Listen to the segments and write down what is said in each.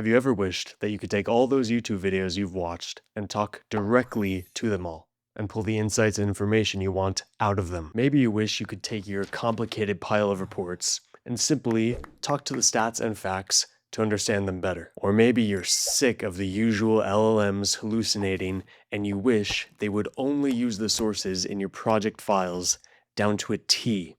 Have you ever wished that you could take all those YouTube videos you've watched and talk directly to them all and pull the insights and information you want out of them? Maybe you wish you could take your complicated pile of reports and simply talk to the stats and facts to understand them better. Or maybe you're sick of the usual LLMs hallucinating and you wish they would only use the sources in your project files down to a T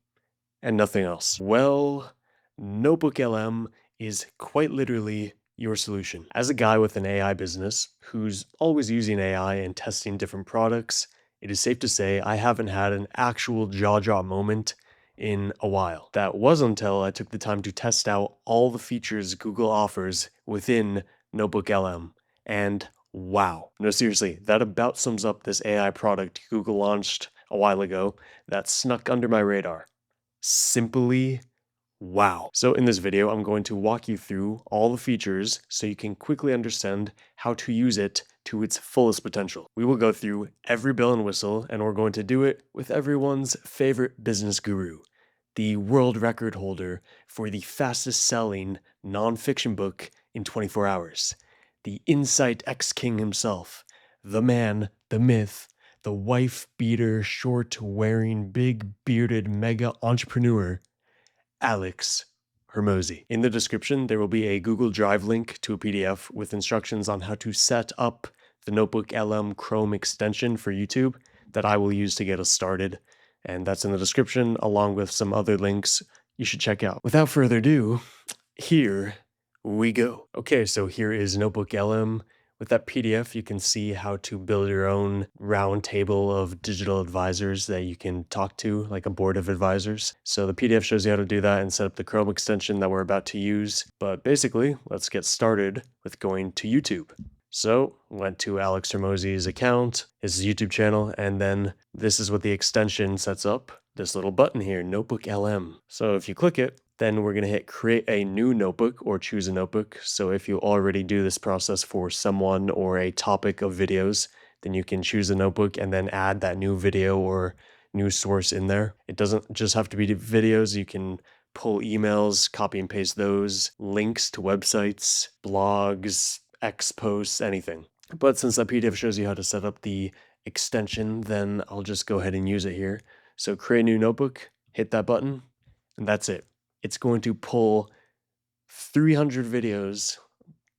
and nothing else. Well, Notebook LM is quite literally your solution. As a guy with an AI business who's always using AI and testing different products, it is safe to say I haven't had an actual jaw-drop moment in a while. That was until I took the time to test out all the features Google offers within Notebook LM. And wow. No, seriously, that about sums up this AI product Google launched a while ago that snuck under my radar. Simply wow. So in this video, I'm going to walk you through all the features so you can quickly understand how to use it to its fullest potential. We will go through every bell and whistle, and we're going to do it with everyone's favorite business guru, the world record holder for the fastest selling nonfiction book in 24 hours, the Insight X-King himself, the man, the myth, the wife-beater, short-wearing, big-bearded mega entrepreneur, Alex Hermosi. In the description, there will be a Google Drive link to a PDF with instructions on how to set up the Notebook LM Chrome extension for YouTube that I will use to get us started. And that's in the description, along with some other links you should check out. Without further ado, here we go. Okay, so here is Notebook LM. With that PDF, you can see how to build your own round table of digital advisors that you can talk to, like a board of advisors. So the PDF shows you how to do that and set up the Chrome extension that we're about to use. But basically, let's get started with going to YouTube. So went to Alex Hermosi's account, his YouTube channel, and then this is what the extension sets up. This little button here, Notebook LM. So if you click it, then we're going to hit create a new notebook or choose a notebook. So if you already do this process for someone or a topic of videos, then you can choose a notebook and then add that new video or new source in there. It doesn't just have to be videos. You can pull emails, copy and paste those, links to websites, blogs, X posts, anything. But since that PDF shows you how to set up the extension, then I'll just go ahead and use it here. So create new notebook, hit that button, and that's it. It's going to pull 300 videos,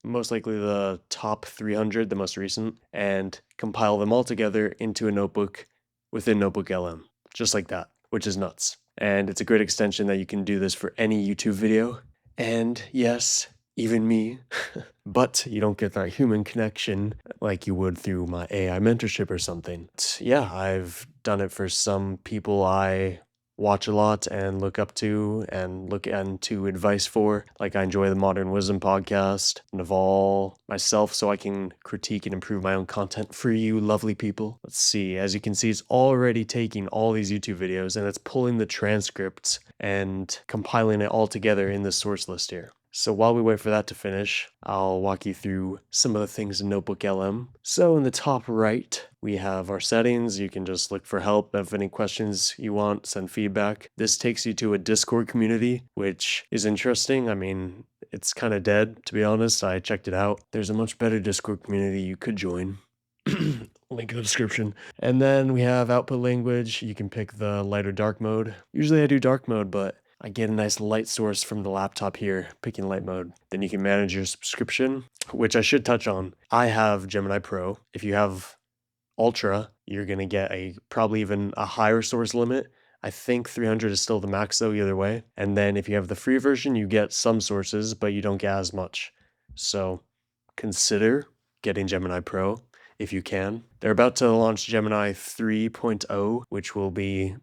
most likely the top 300, the most recent, and compile them all together into a notebook within Notebook LM, just like that, which is nuts. And it's a great extension that you can do this for any YouTube video. And yes, even me, but you don't get that human connection like you would through my AI mentorship or something. Yeah, I've done it for some people I watch a lot and look up to and look into advice for. Like I enjoy the Modern Wisdom podcast, Naval, myself, so I can critique and improve my own content for you lovely people. Let's see, as you can see, it's already taking all these YouTube videos and it's pulling the transcripts and compiling it all together in the source list here. So while we wait for that to finish, I'll walk you through some of the things in Notebook LM. So in the top right, we have our settings. You can just look for help if any questions you want, send feedback. This takes you to a Discord community, which is interesting. I mean, it's kind of dead, to be honest. I checked it out. There's a much better Discord community you could join. Link in the description. And then we have output language. You can pick the light or dark mode. Usually I do dark mode, but I get a nice light source from the laptop here, picking light mode. Then you can manage your subscription, which I should touch on. I have Gemini Pro. If you have Ultra, you're going to get probably even a higher source limit. I think 300 is still the max though, either way. And then if you have the free version, you get some sources, but you don't get as much. So consider getting Gemini Pro if you can. They're about to launch Gemini 3.0, which will be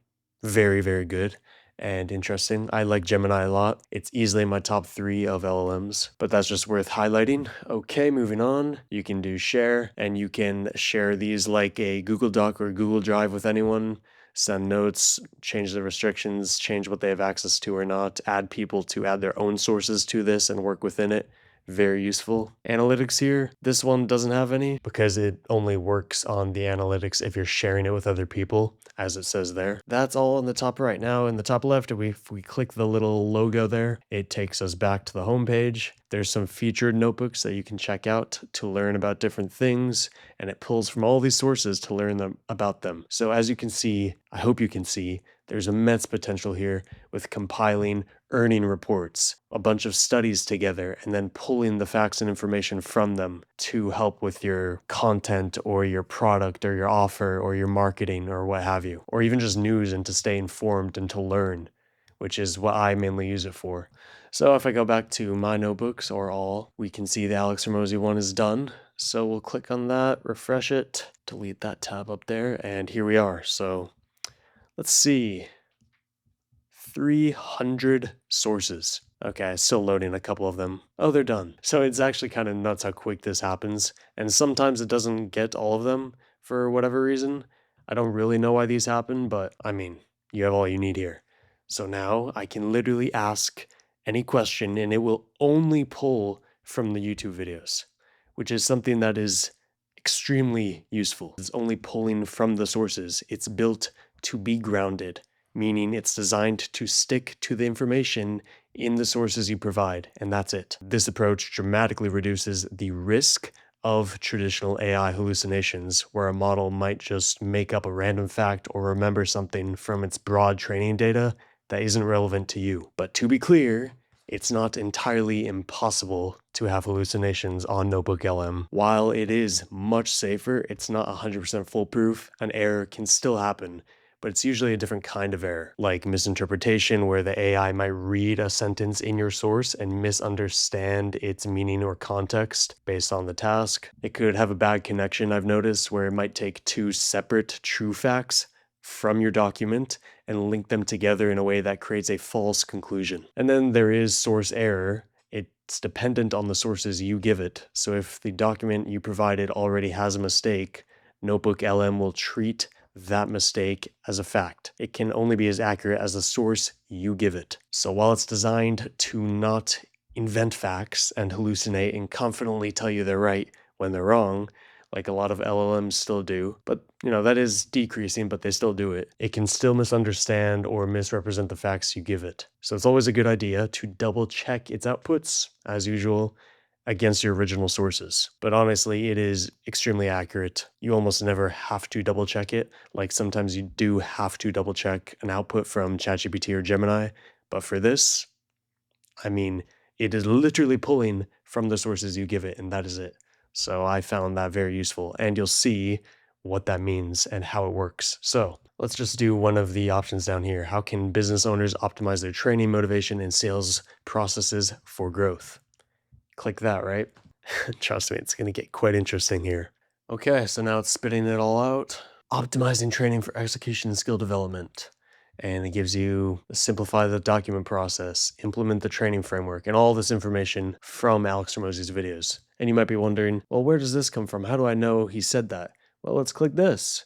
very, very good and interesting. I like Gemini a lot. It's easily my top 3 of LLMs, but that's just worth highlighting. Okay, moving on. You can do share, and you can share these like a Google Doc or Google Drive with anyone, send notes, change the restrictions, change what they have access to or not, add people to add their own sources to this and work within it. very useful. Analytics here, this one doesn't have any because it only works on the analytics if you're sharing it with other people, as it says there. That's all in the top right. Now in the top left, if we click the little logo there, it takes us back to the home page. There's some featured notebooks that you can check out to learn about different things, and it pulls from all these sources to learn about them. So as you can see, I hope you can see, there's immense potential here with compiling earning reports, a bunch of studies together, and then pulling the facts and information from them to help with your content or your product or your offer or your marketing or what have you, or even just news and to stay informed and to learn, which is what I mainly use it for. So if I go back to my notebooks or all, we can see the Alex Hormozi one is done. So we'll click on that, refresh it, delete that tab up there, and here we are. So let's see. 300 sources. Okay, still loading a couple of them. Oh, they're done. So it's actually kind of nuts how quick this happens. And sometimes it doesn't get all of them for whatever reason. I don't really know why these happen, but I mean, you have all you need here. So now I can literally ask any question and it will only pull from the YouTube videos, which is something that is extremely useful. It's only pulling from the sources. It's built to be grounded, meaning it's designed to stick to the information in the sources you provide, and that's it. This approach dramatically reduces the risk of traditional AI hallucinations, where a model might just make up a random fact or remember something from its broad training data that isn't relevant to you. But to be clear, it's not entirely impossible to have hallucinations on Notebook LM. While it is much safer, it's not 100% foolproof. An error can still happen, but it's usually a different kind of error, like misinterpretation, where the AI might read a sentence in your source and misunderstand its meaning or context based on the task. It could have a bad connection, I've noticed, where it might take two separate true facts from your document and link them together in a way that creates a false conclusion. And then there is source error. It's dependent on the sources you give it. So if the document you provided already has a mistake, Notebook LM will treat that mistake as a fact. It can only be as accurate as the source you give it. So while it's designed to not invent facts and hallucinate and confidently tell you they're right when they're wrong, like a lot of LLMs still do, but that is decreasing, but they still do it. It can still misunderstand or misrepresent the facts you give it. So it's always a good idea to double check its outputs, as usual, against your original sources. But honestly, it is extremely accurate. You almost never have to double check it. Like sometimes you do have to double check an output from ChatGPT or Gemini, but for this, I mean, it is literally pulling from the sources you give it, and that is it. So I found that very useful, and you'll see what that means and how it works. So let's just do one of the options down here. How can business owners optimize their training, motivation, and sales processes for growth? Click that, right? Trust me, it's going to get quite interesting here. Okay, so now it's spitting it all out. Optimizing training for execution and skill development. And it gives you simplify the document process, implement the training framework, and all this information from Alex Hormozi's videos. And you might be wondering, well, where does this come from? How do I know he said that? Well, let's click this.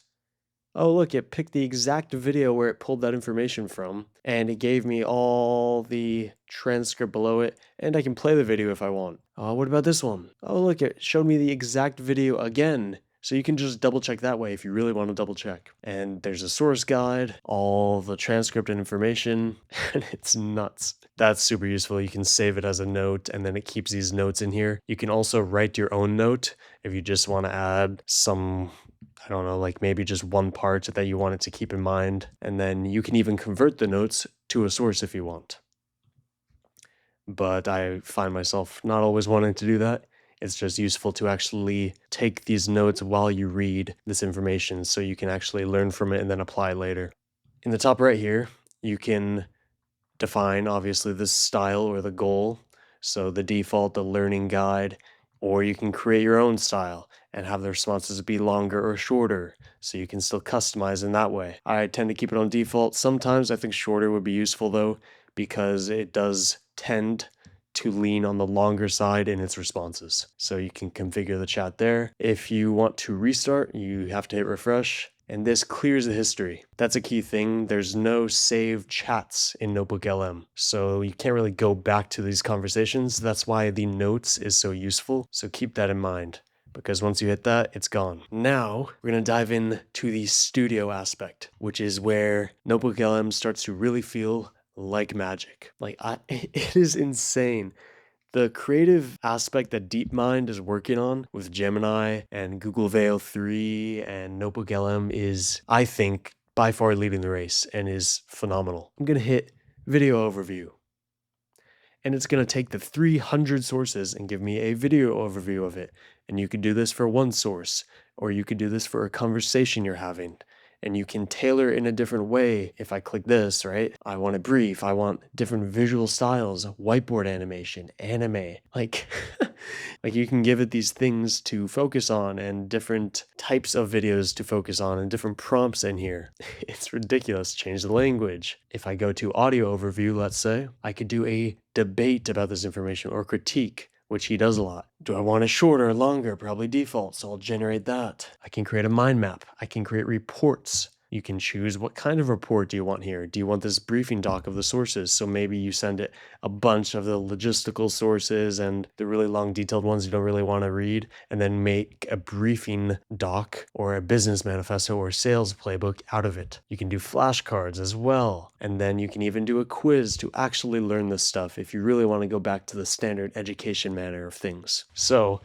Oh, look, it picked the exact video where it pulled that information from, and it gave me all the transcript below it, and I can play the video if I want. What about this one? Oh, look, it showed me the exact video again. So you can just double check that way if you really want to double check. And there's a source guide, all the transcript and information, and it's nuts. That's super useful. You can save it as a note, and then it keeps these notes in here. You can also write your own note if you just want to add some, I don't know, like maybe just one part that you want it to keep in mind. And then you can even convert the notes to a source if you want. But I find myself not always wanting to do that. It's just useful to actually take these notes while you read this information so you can actually learn from it and then apply later. In the top right here, you can define obviously the style or the goal. So the default, the learning guide, or you can create your own style and have the responses be longer or shorter, so you can still customize in that way. I tend to keep it on default. Sometimes I think shorter would be useful though, because it does tend to lean on the longer side in its responses. So you can configure the chat there. If you want to restart, you have to hit refresh. And this clears the history. That's a key thing. There's no saved chats in Notebook LM. So you can't really go back to these conversations. That's why the notes is so useful. So keep that in mind, because once you hit that, it's gone. Now we're going to dive into the studio aspect, which is where Notebook LM starts to really feel like magic. It is insane. The creative aspect that DeepMind is working on with Gemini and Google Veil 3 and Notebook LM is, I think, by far leading the race and is phenomenal. I'm going to hit video overview, and it's going to take the 300 sources and give me a video overview of it. And you could do this for one source, or you could do this for a conversation you're having. And you can tailor it in a different way. If I click this, right? I want it brief. I want different visual styles, whiteboard animation, anime. Like you can give it these things to focus on and different types of videos to focus on and different prompts in here. It's ridiculous. Change the language. If I go to audio overview, let's say, I could do a debate about this information or critique, which he does a lot. Do I want it shorter or longer? Probably default, so I'll generate that. I can create a mind map. I can create reports. You can choose what kind of report do you want here. Do you want this briefing doc of the sources? So maybe you send it a bunch of the logistical sources and the really long detailed ones you don't really want to read, and then make a briefing doc or a business manifesto or sales playbook out of it. You can do flashcards as well. And then you can even do a quiz to actually learn this stuff if you really want to go back to the standard education manner of things. So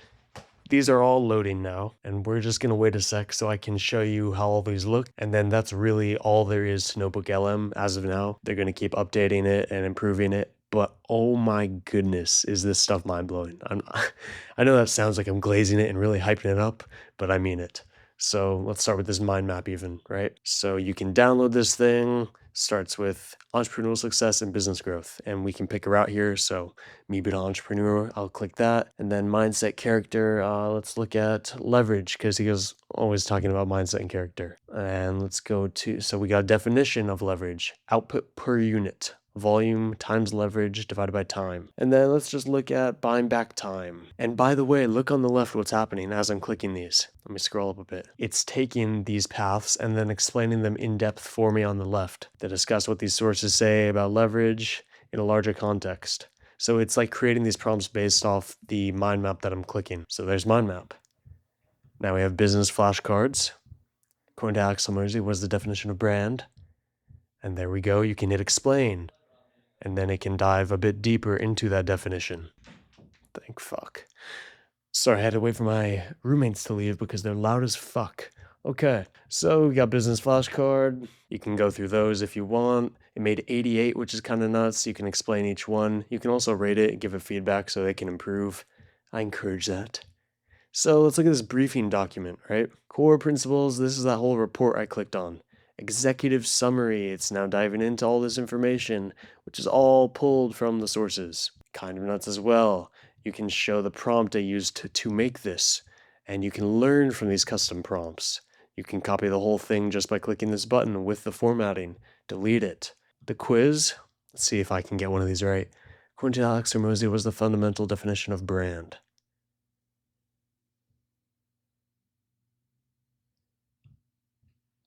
these are all loading now, and we're just going to wait a sec so I can show you how all these look. And then that's really all there is to Notebook LM as of now. They're going to keep updating it and improving it. But oh my goodness, is this stuff mind-blowing. I know that sounds like I'm glazing it and really hyping it up, but I mean it. So let's start with this mind map even, right? So you can download this thing. Starts with entrepreneurial success and business growth. And we can pick a route here. So me being an entrepreneur, I'll click that. And then mindset, character, let's look at leverage, because he was always talking about mindset and character. And let's go to, so we got a definition of leverage, output per unit. Volume times leverage divided by time. And then let's just look at buying back time. And by the way, look on the left what's happening as I'm clicking these. Let me scroll up a bit. It's taking these paths and then explaining them in depth for me on the left to discuss what these sources say about leverage in a larger context. So it's like creating these prompts based off the mind map that I'm clicking. So there's mind map. Now we have business flashcards. According to Axel Mersey, what's the definition of brand? And there we go. You can hit explain. And then it can dive a bit deeper into that definition. Thank fuck. Sorry, I had to wait for my roommates to leave because they're loud as fuck. Okay, so we got business flashcard. You can go through those if you want. It made 88, which is kind of nuts. You can explain each one. You can also rate it and give it feedback so they can improve. I encourage that. So let's look at this briefing document, right? Core principles. This is that whole report I clicked on. Executive summary. It's now diving into all this information, which is all pulled from the sources. Kind of nuts as well. You can show the prompt I used to make this, and you can learn from these custom prompts. You can copy the whole thing just by clicking this button with the formatting. Delete it. The quiz. Let's see if I can get one of these right. According to Alex Hormozy, was the fundamental definition of brand.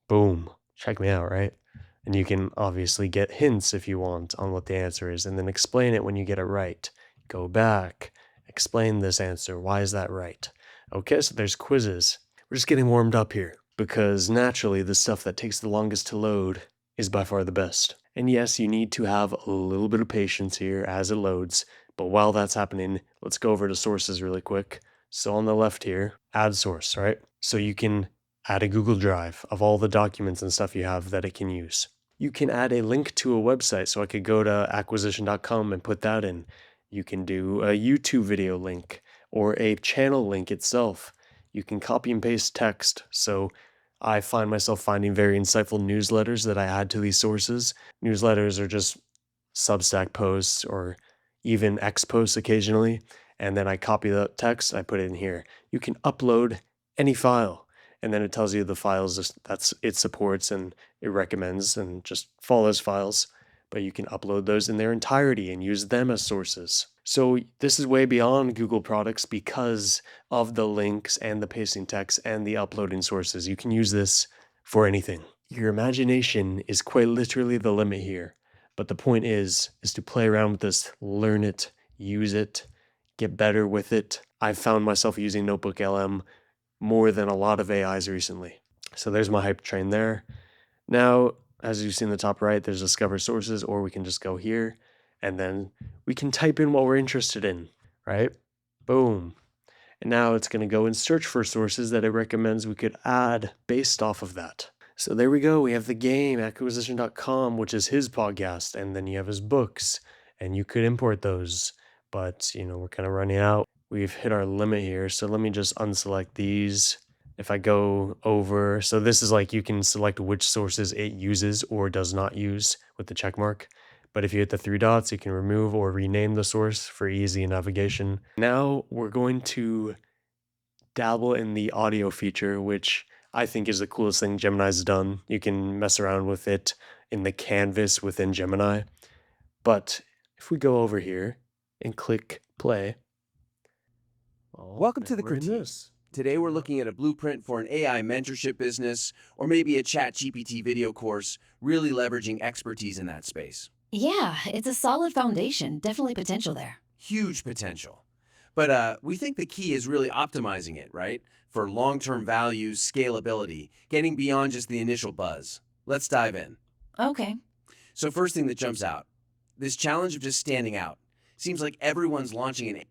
Boom. Check me out, right? And you can obviously get hints if you want on what the answer is, and then explain it when you get it right. Go back, explain this answer. Why is that right? Okay, so there's quizzes. We're just getting warmed up here, because naturally the stuff that takes the longest to load is by far the best. And yes, you need to have a little bit of patience here as it loads, but while that's happening, let's go over to sources really quick. So on the left here, add source, right? So you can add a Google Drive of all the documents and stuff you have that it can use. You can add a link to a website, so I could go to acquisition.com and put that in. You can do a YouTube video link or a channel link itself. You can copy and paste text, so I find myself finding very insightful newsletters that I add to these sources. Newsletters are just Substack posts or even X posts occasionally, and then I copy the text, I put it in here. You can upload any file, and then it tells you the files that it supports and it recommends, and just follow those files. But you can upload those in their entirety and use them as sources. So this is way beyond Google products because of the links and the pasting text and the uploading sources. You can use this for anything. Your imagination is quite literally the limit here. But the point is to play around with this, learn it, use it, get better with it. I've found myself using Notebook LM more than a lot of AIs recently. So there's my hype train there. Now, as you see in the top right, there's discover sources, or we can just go here and then we can type in what we're interested in, right? Boom. And now it's going to go and search for sources that it recommends we could add based off of that. So there we go. We have the game, acquisition.com, which is his podcast, and then you have his books, and you could import those. But, we're kind of running out. We've hit our limit here. So let me just unselect these. If I go over, so this is like you can select which sources it uses or does not use with the check mark. But if you hit the three dots, you can remove or rename the source for easy navigation. Now we're going to dabble in the audio feature, which I think is the coolest thing Gemini's done. You can mess around with it in the canvas within Gemini. But if we go over here and click play. Welcome to the critique. Today we're looking at a blueprint for an AI mentorship business, or maybe a ChatGPT video course, really leveraging expertise in that space. Yeah, it's a solid foundation. Definitely potential there. Huge potential. But we think the key is really optimizing it, right? For long-term values, scalability, getting beyond just the initial buzz. Let's dive in. Okay. So first thing that jumps out, this challenge of just standing out. Seems like everyone's launching an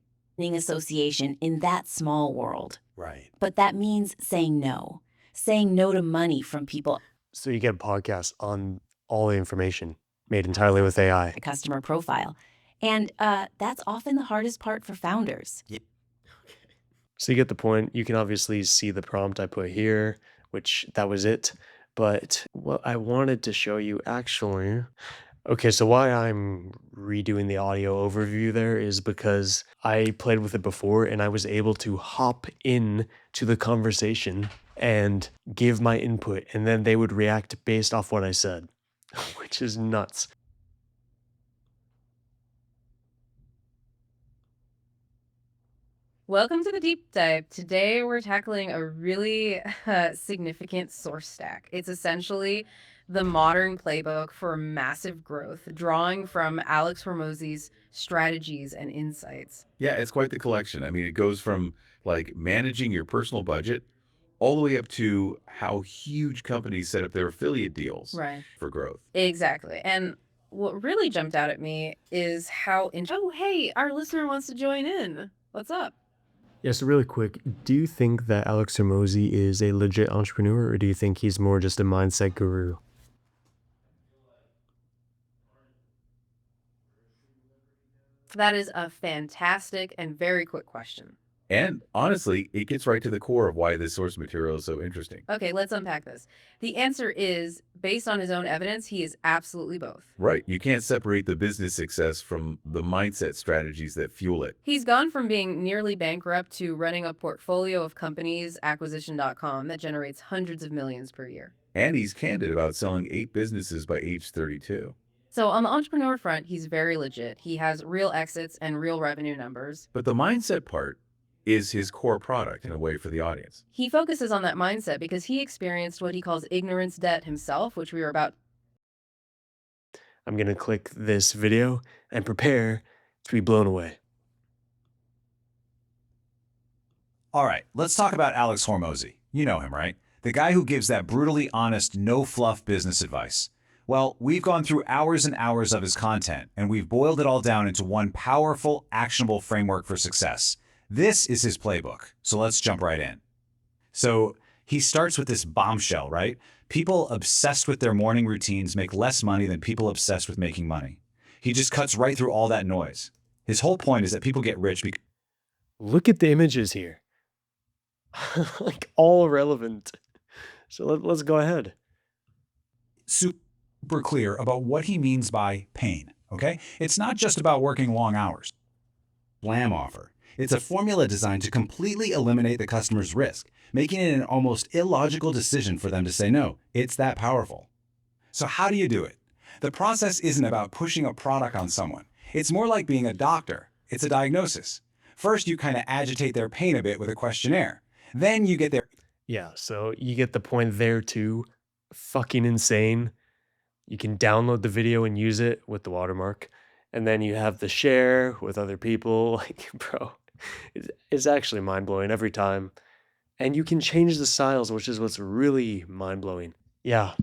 Association in that small world. Right. But that means saying no to money from people. So you get a podcast on all the information made entirely with AI. A customer profile. And that's often the hardest part for founders. Yeah. So you get the point. You can obviously see the prompt I put here, which that was it. But what I wanted to show you actually, okay, so why I'm redoing the audio overview there is because I played with it before and I was able to hop in to the conversation and give my input, and then they would react based off what I said, which is nuts. Welcome to the deep dive. Today we're tackling a really significant source stack. It's essentially the modern playbook for massive growth, drawing from Alex Hormozi's strategies and insights. Yeah, it's quite the collection. I mean, it goes from like managing your personal budget all the way up to how huge companies set up their affiliate deals Right. for growth. Exactly. And what really jumped out at me is how oh, hey, our listener wants to join in. What's up? Yeah, so really quick, do you think that Alex Hormozi is a legit entrepreneur, or do you think he's more just a mindset guru? That is a fantastic and very quick question. And honestly, it gets right to the core of why this source material is so interesting. Okay, let's unpack this. The answer is, based on his own evidence, he is absolutely both. Right. You can't separate the business success from the mindset strategies that fuel it. He's gone from being nearly bankrupt to running a portfolio of companies, acquisition.com, that generates hundreds of millions per year. And he's candid about selling 8 businesses by age 32. So on the entrepreneur front, he's very legit. He has real exits and real revenue numbers. But the mindset part is his core product in a way for the audience. He focuses on that mindset because he experienced what he calls ignorance debt himself, which we were about. I'm going to click this video and prepare to be blown away. All right, let's talk about Alex Hormozi. You know him, right? The guy who gives that brutally honest, no-fluff business advice. Well, we've gone through hours and hours of his content, and we've boiled it all down into one powerful, actionable framework for success. This is his playbook, so let's jump right in. So he starts with this bombshell, right? People obsessed with their morning routines make less money than people obsessed with making money. He just cuts right through all that noise. His whole point is that people get rich because... Look at the images here. Like, all relevant. So let's go ahead. Super clear about what he means by pain, okay? It's not just about working long hours. Blam offer. It's a formula designed to completely eliminate the customer's risk, making it an almost illogical decision for them to say no. It's that powerful. So how do you do it? The process isn't about pushing a product on someone. It's more like being a doctor. It's a diagnosis. First, you kind of agitate their pain a bit with a questionnaire. Then you get their... Yeah, so you get the point there too. fucking insane. You can download the video and use it with the watermark. And then you have the share with other people. Like, bro, it's actually mind blowing every time. And you can change the styles, which is what's really mind blowing. Yeah,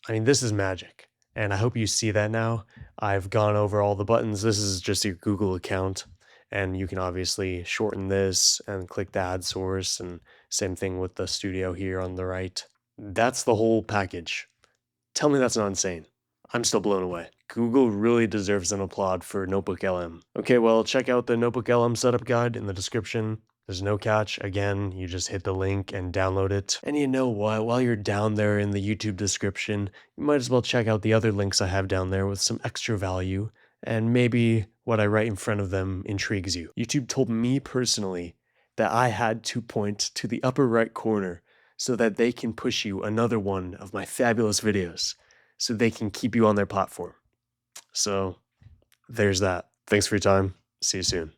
I mean, this is magic. And I hope you see that now. I've gone over all the buttons. This is just your Google account. And you can obviously shorten this and click the ad source. And same thing with the studio here on the right. That's the whole package. Tell me that's not insane. I'm still blown away. Google really deserves an applaud for Notebook LM. Okay, well, check out the Notebook LM setup guide in the description. There's no catch. Again, you just hit the link and download it. And you know what? While you're down there in the YouTube description, you might as well check out the other links I have down there with some extra value. And maybe what I write in front of them intrigues you. YouTube told me personally that I had to point to the upper right corner so that they can push you another one of my fabulous videos so they can keep you on their platform. So there's that. Thanks for your time. See you soon.